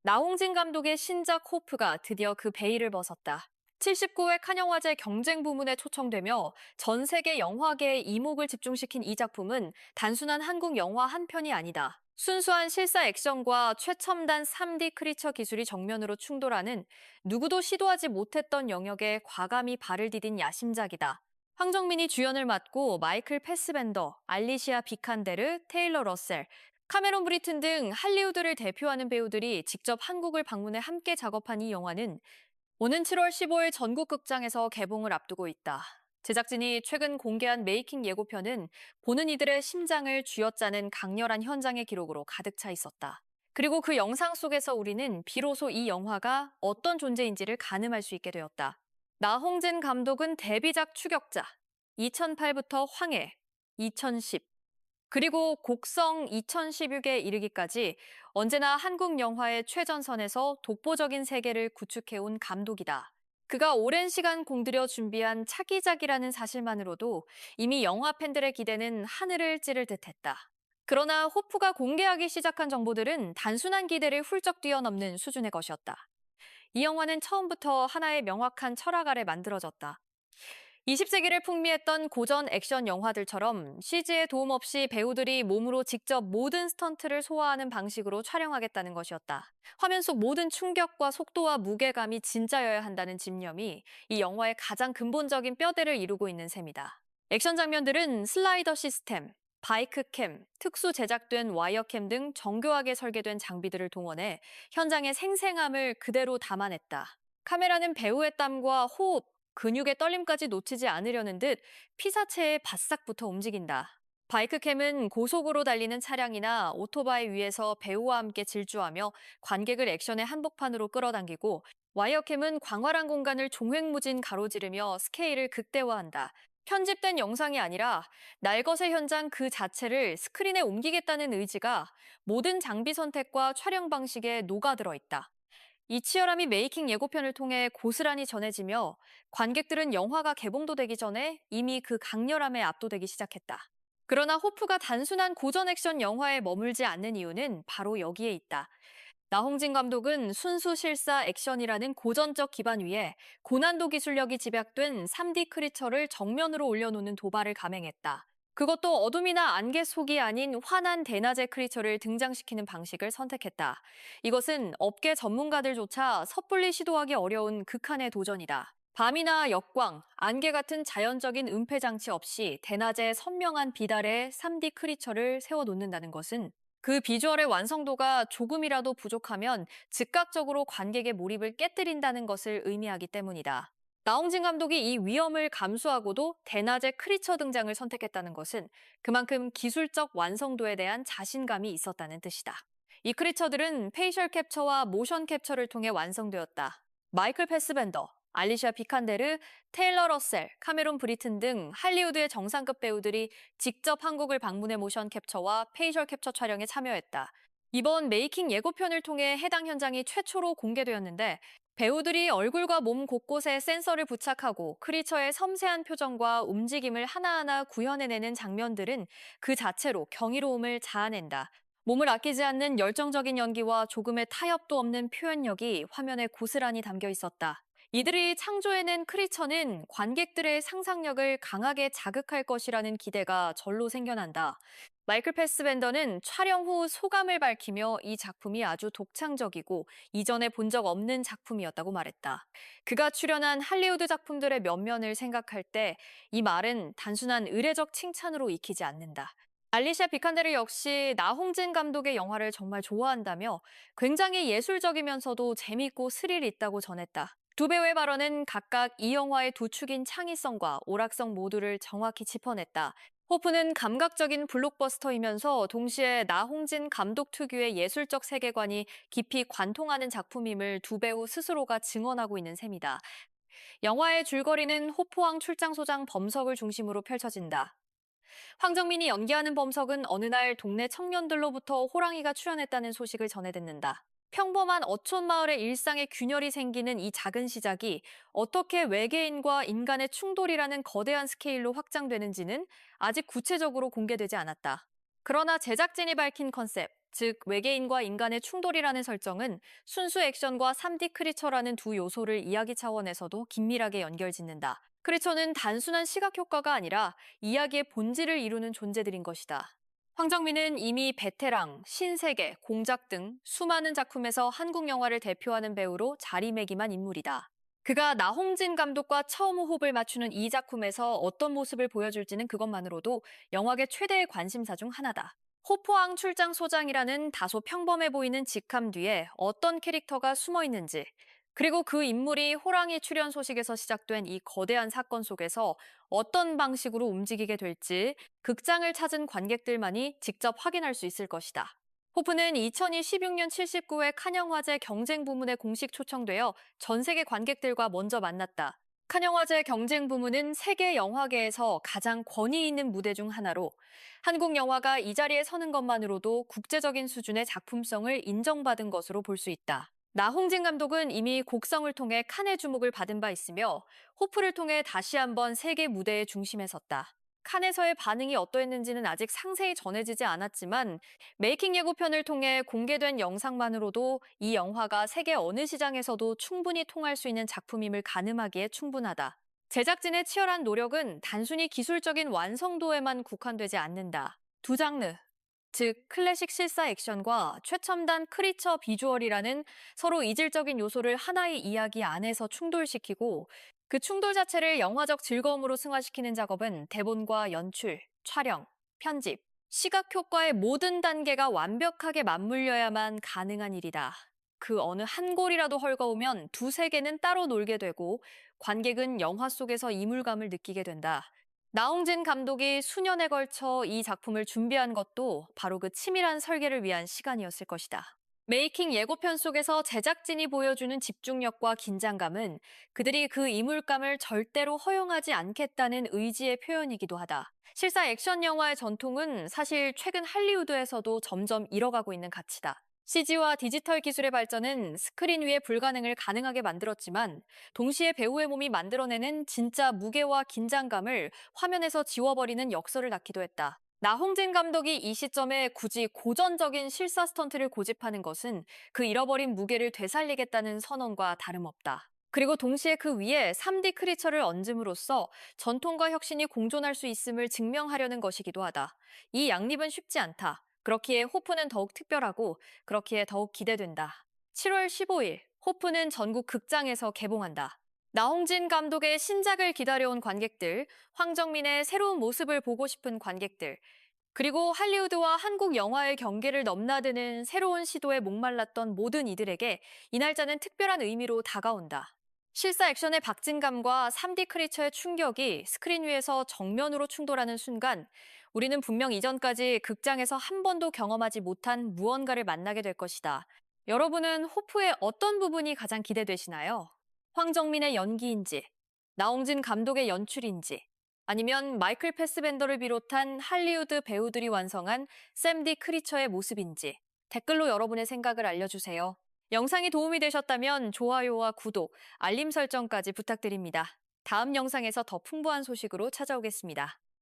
나홍진 감독의 신작 호프가 드디어 그 베일을 벗었다. 79회 칸영화제 경쟁 부문에 초청되며 전 세계 영화계의 이목을 집중시킨 이 작품은 단순한 한국 영화 한 편이 아니다. 순수한 실사 액션과 최첨단 3D 크리처 기술이 정면으로 충돌하는 누구도 시도하지 못했던 영역에 과감히 발을 디딘 야심작이다. 황정민이 주연을 맡고 마이클 패스벤더, 알리시아 비칸데르, 테일러 러셀, 카메론 브리튼 등 할리우드를 대표하는 배우들이 직접 한국을 방문해 함께 작업한 이 영화는 오는 7월 15일 전국 극장에서 개봉을 앞두고 있다. 제작진이 최근 공개한 메이킹 예고편은 보는 이들의 심장을 쥐어짜는 강렬한 현장의 기록으로 가득 차 있었다. 그리고 그 영상 속에서 우리는 비로소 이 영화가 어떤 존재인지를 가늠할 수 있게 되었다. 나홍진 감독은 데뷔작 추격자, 2008부터 황해, 2010, 그리고 곡성 2016에 이르기까지 언제나 한국 영화의 최전선에서 독보적인 세계를 구축해온 감독이다. 그가 오랜 시간 공들여 준비한 차기작이라는 사실만으로도 이미 영화 팬들의 기대는 하늘을 찌를 듯했다. 그러나 호프가 공개하기 시작한 정보들은 단순한 기대를 훌쩍 뛰어넘는 수준의 것이었다. 이 영화는 처음부터 하나의 명확한 철학 아래 만들어졌다. 20세기를 풍미했던 고전 액션 영화들처럼 CG의 도움 없이 배우들이 몸으로 직접 모든 스턴트를 소화하는 방식으로 촬영하겠다는 것이었다. 화면 속 모든 충격과 속도와 무게감이 진짜여야 한다는 집념이 이 영화의 가장 근본적인 뼈대를 이루고 있는 셈이다. 액션 장면들은 슬라이더 시스템, 바이크 캠, 특수 제작된 와이어 캠 등 정교하게 설계된 장비들을 동원해 현장의 생생함을 그대로 담아냈다. 카메라는 배우의 땀과 호흡, 근육의 떨림까지 놓치지 않으려는 듯 피사체에 바싹부터 움직인다. 바이크캠은 고속으로 달리는 차량이나 오토바이 위에서 배우와 함께 질주하며 관객을 액션의 한복판으로 끌어당기고, 와이어캠은 광활한 공간을 종횡무진 가로지르며 스케일을 극대화한다. 편집된 영상이 아니라 날것의 현장 그 자체를 스크린에 옮기겠다는 의지가 모든 장비 선택과 촬영 방식에 녹아들어 있다. 이 치열함이 메이킹 예고편을 통해 고스란히 전해지며 관객들은 영화가 개봉도 되기 전에 이미 그 강렬함에 압도되기 시작했다. 그러나 호프가 단순한 고전 액션 영화에 머물지 않는 이유는 바로 여기에 있다. 나홍진 감독은 순수 실사 액션이라는 고전적 기반 위에 고난도 기술력이 집약된 3D 크리처를 정면으로 올려놓는 도발을 감행했다. 그것도 어둠이나 안개 속이 아닌 환한 대낮의 크리처를 등장시키는 방식을 선택했다. 이것은 업계 전문가들조차 섣불리 시도하기 어려운 극한의 도전이다. 밤이나 역광, 안개 같은 자연적인 은폐 장치 없이 대낮에 선명한 빛 아래 3D 크리처를 세워놓는다는 것은 그 비주얼의 완성도가 조금이라도 부족하면 즉각적으로 관객의 몰입을 깨뜨린다는 것을 의미하기 때문이다. 나홍진 감독이 이 위험을 감수하고도 대낮에 크리처 등장을 선택했다는 것은 그만큼 기술적 완성도에 대한 자신감이 있었다는 뜻이다. 이 크리처들은 페이셜 캡처와 모션 캡처를 통해 완성되었다. 마이클 패스벤더, 알리샤 비칸데르, 테일러 러셀, 카메론 브리튼 등 할리우드의 정상급 배우들이 직접 한국을 방문해 모션 캡처와 페이셜 캡처 촬영에 참여했다. 이번 메이킹 예고편을 통해 해당 현장이 최초로 공개되었는데, 배우들이 얼굴과 몸 곳곳에 센서를 부착하고 크리처의 섬세한 표정과 움직임을 하나하나 구현해내는 장면들은 그 자체로 경이로움을 자아낸다. 몸을 아끼지 않는 열정적인 연기와 조금의 타협도 없는 표현력이 화면에 고스란히 담겨 있었다. 이들이 창조해낸 크리처는 관객들의 상상력을 강하게 자극할 것이라는 기대가 절로 생겨난다. 마이클 패스벤더는 촬영 후 소감을 밝히며 이 작품이 아주 독창적이고 이전에 본 적 없는 작품이었다고 말했다. 그가 출연한 할리우드 작품들의 면면을 생각할 때 이 말은 단순한 의례적 칭찬으로 익히지 않는다. 알리샤 비칸데르 역시 나홍진 감독의 영화를 정말 좋아한다며 굉장히 예술적이면서도 재밌고 스릴 있다고 전했다. 두 배우의 발언은 각각 이 영화의 두 축인 창의성과 오락성 모두를 정확히 짚어냈다. 호프는 감각적인 블록버스터이면서 동시에 나홍진 감독 특유의 예술적 세계관이 깊이 관통하는 작품임을 두 배우 스스로가 증언하고 있는 셈이다. 영화의 줄거리는 호프왕 출장소장 범석을 중심으로 펼쳐진다. 황정민이 연기하는 범석은 어느 날 동네 청년들로부터 호랑이가 출연했다는 소식을 전해 듣는다. 평범한 어촌 마을의 일상에 균열이 생기는 이 작은 시작이 어떻게 외계인과 인간의 충돌이라는 거대한 스케일로 확장되는지는 아직 구체적으로 공개되지 않았다. 그러나 제작진이 밝힌 컨셉, 즉 외계인과 인간의 충돌이라는 설정은 순수 액션과 3D 크리처라는 두 요소를 이야기 차원에서도 긴밀하게 연결짓는다. 크리처는 단순한 시각 효과가 아니라 이야기의 본질을 이루는 존재들인 것이다. 황정민은 이미 베테랑, 신세계, 공작 등 수많은 작품에서 한국 영화를 대표하는 배우로 자리매김한 인물이다. 그가 나홍진 감독과 처음 호흡을 맞추는 이 작품에서 어떤 모습을 보여줄지는 그것만으로도 영화계 최대의 관심사 중 하나다. 호포항 출장 소장이라는 다소 평범해 보이는 직함 뒤에 어떤 캐릭터가 숨어 있는지, 그리고 그 인물이 호랑이 출연 소식에서 시작된 이 거대한 사건 속에서 어떤 방식으로 움직이게 될지 극장을 찾은 관객들만이 직접 확인할 수 있을 것이다. 호프는 2016년 79회 칸영화제 경쟁 부문에 공식 초청되어 전 세계 관객들과 먼저 만났다. 칸영화제 경쟁 부문은 세계 영화계에서 가장 권위 있는 무대 중 하나로 한국 영화가 이 자리에 서는 것만으로도 국제적인 수준의 작품성을 인정받은 것으로 볼 수 있다. 나홍진 감독은 이미 곡성을 통해 칸의 주목을 받은 바 있으며 호프를 통해 다시 한번 세계 무대의 중심에 섰다. 칸에서의 반응이 어떠했는지는 아직 상세히 전해지지 않았지만 메이킹 예고편을 통해 공개된 영상만으로도 이 영화가 세계 어느 시장에서도 충분히 통할 수 있는 작품임을 가늠하기에 충분하다. 제작진의 치열한 노력은 단순히 기술적인 완성도에만 국한되지 않는다. 두 장르, 즉 클래식 실사 액션과 최첨단 크리처 비주얼이라는 서로 이질적인 요소를 하나의 이야기 안에서 충돌시키고 그 충돌 자체를 영화적 즐거움으로 승화시키는 작업은 대본과 연출, 촬영, 편집, 시각 효과의 모든 단계가 완벽하게 맞물려야만 가능한 일이다. 그 어느 한 골이라도 헐거우면 두 세계는 따로 놀게 되고 관객은 영화 속에서 이물감을 느끼게 된다. 나홍진 감독이 수년에 걸쳐 이 작품을 준비한 것도 바로 그 치밀한 설계를 위한 시간이었을 것이다. 메이킹 예고편 속에서 제작진이 보여주는 집중력과 긴장감은 그들이 그 이물감을 절대로 허용하지 않겠다는 의지의 표현이기도 하다. 실사 액션 영화의 전통은 사실 최근 할리우드에서도 점점 잃어가고 있는 가치다. CG와 디지털 기술의 발전은 스크린 위의 불가능을 가능하게 만들었지만 동시에 배우의 몸이 만들어내는 진짜 무게와 긴장감을 화면에서 지워버리는 역설을 낳기도 했다. 나홍진 감독이 이 시점에 굳이 고전적인 실사 스턴트를 고집하는 것은 그 잃어버린 무게를 되살리겠다는 선언과 다름없다. 그리고 동시에 그 위에 3D 크리처를 얹음으로써 전통과 혁신이 공존할 수 있음을 증명하려는 것이기도 하다. 이 양립은 쉽지 않다. 그렇기에 호프는 더욱 특별하고 그렇기에 더욱 기대된다. 7월 15일 호프는 전국 극장에서 개봉한다. 나홍진 감독의 신작을 기다려온 관객들, 황정민의 새로운 모습을 보고 싶은 관객들, 그리고 할리우드와 한국 영화의 경계를 넘나드는 새로운 시도에 목말랐던 모든 이들에게 이 날짜는 특별한 의미로 다가온다. 실사 액션의 박진감과 3D 크리처의 충격이 스크린 위에서 정면으로 충돌하는 순간 우리는 분명 이전까지 극장에서 한 번도 경험하지 못한 무언가를 만나게 될 것이다. 여러분은 호프의 어떤 부분이 가장 기대되시나요? 황정민의 연기인지, 나홍진 감독의 연출인지, 아니면 마이클 패스벤더를 비롯한 할리우드 배우들이 완성한 샘디 크리처의 모습인지 댓글로 여러분의 생각을 알려주세요. 영상이 도움이 되셨다면 좋아요와 구독, 알림 설정까지 부탁드립니다. 다음 영상에서 더 풍부한 소식으로 찾아오겠습니다.